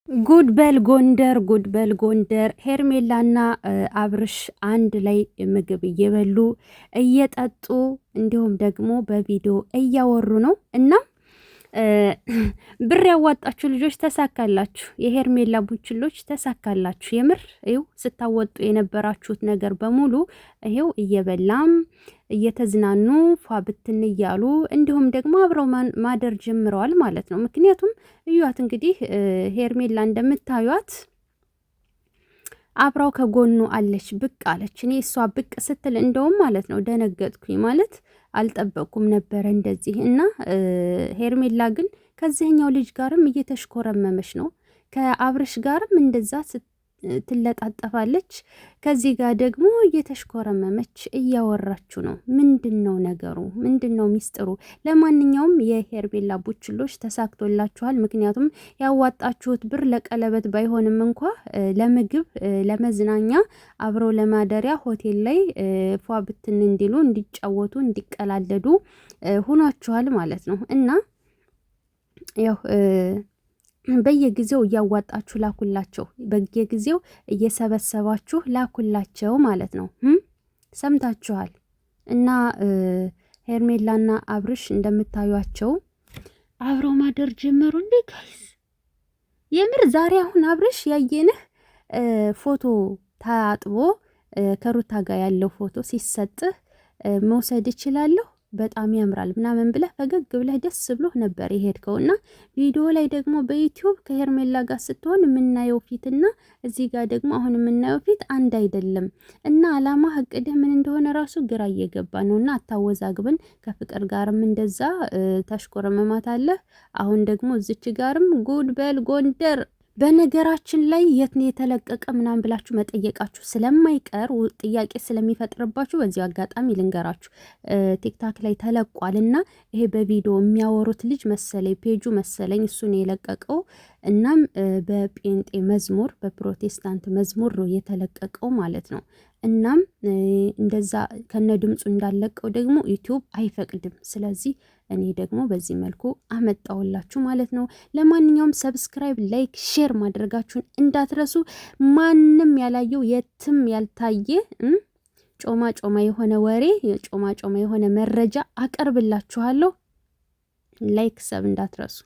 ጉድበል ጎንደር ጉድበል ጎንደር ሄርሜላና አብርሽ አንድ ላይ ምግብ እየበሉ እየጠጡ እንዲሁም ደግሞ በቪዲዮ እያወሩ ነው እና ብር ያዋጣችሁ ልጆች ተሳካላችሁ። የሄርሜላ ቡችሎች ተሳካላችሁ። የምር ይኸው ስታወጡ የነበራችሁት ነገር በሙሉ ይኸው እየበላም እየተዝናኑ ፏ ብትን እያሉ እንዲሁም ደግሞ አብረው ማደር ጀምረዋል ማለት ነው። ምክንያቱም እዩዋት እንግዲህ ሄርሜላ እንደምታዩት አብራው ከጎኑ አለች፣ ብቅ አለች። እኔ እሷ ብቅ ስትል እንደውም ማለት ነው ደነገጥኩኝ። ማለት አልጠበቅኩም ነበረ እንደዚህ እና ሄርሜላ ግን ከዚህኛው ልጅ ጋርም እየተሽኮረመመች ነው፣ ከአብርሽ ጋርም እንደዛ ትለጣጠፋለች። ከዚህ ጋር ደግሞ እየተሽኮረመመች እያወራችሁ ነው። ምንድን ነው ነገሩ? ምንድን ነው ሚስጥሩ? ለማንኛውም የሄርሜላ ቡችሎች ተሳክቶላችኋል። ምክንያቱም ያዋጣችሁት ብር ለቀለበት ባይሆንም እንኳ ለምግብ፣ ለመዝናኛ፣ አብረው ለማደሪያ ሆቴል ላይ ፏ ብትን እንዲሉ፣ እንዲጫወቱ፣ እንዲቀላለዱ ሆኗችኋል ማለት ነው እና ያው በየጊዜው እያዋጣችሁ ላኩላቸው፣ በየጊዜው እየሰበሰባችሁ ላኩላቸው ማለት ነው። ሰምታችኋል። እና ሄርሜላና አብርሽ እንደምታዩቸው አብረው ማደር ጀመሩ እንዴ ጋይስ! የምር ዛሬ አሁን አብርሽ ያየንህ ፎቶ ታጥቦ ከሩታ ጋር ያለው ፎቶ ሲሰጥህ መውሰድ እችላለሁ በጣም ያምራል ምናምን ብለህ ፈገግ ብለህ ደስ ብሎህ ነበር የሄድከውና ቪዲዮ ላይ ደግሞ በዩቲዩብ ከሄርሜላ ጋር ስትሆን የምናየው ፊትና እዚህ ጋር ደግሞ አሁን የምናየው ፊት አንድ አይደለም። እና አላማ እቅድህ ምን እንደሆነ ራሱ ግራ እየገባ ነውና አታወዛግብን። ከፍቅር ጋርም እንደዛ ታሽኮረመማታለህ። አሁን ደግሞ እዚች ጋርም ጉድበል ጎንደር። በነገራችን ላይ የት ነው የተለቀቀ ምናምን ብላችሁ መጠየቃችሁ ስለማይቀር ጥያቄ ስለሚፈጥርባችሁ በዚህ አጋጣሚ ልንገራችሁ። ቲክታክ ላይ ተለቋልና ይሄ በቪዲዮ የሚያወሩት ልጅ መሰለኝ ፔጁ መሰለኝ እሱን የለቀቀው። እናም በጴንጤ መዝሙር በፕሮቴስታንት መዝሙር ነው የተለቀቀው ማለት ነው። እናም እንደዛ ከነ ድምፁ እንዳለቀው ደግሞ ዩቲዩብ አይፈቅድም። ስለዚህ እኔ ደግሞ በዚህ መልኩ አመጣውላችሁ ማለት ነው። ለማንኛውም ሰብስክራይብ፣ ላይክ፣ ሼር ማድረጋችሁን እንዳትረሱ። ማንም ያላየው የትም ያልታየ ጮማ ጮማ የሆነ ወሬ፣ ጮማ ጮማ የሆነ መረጃ አቀርብላችኋለሁ። ላይክ ሰብ እንዳትረሱ።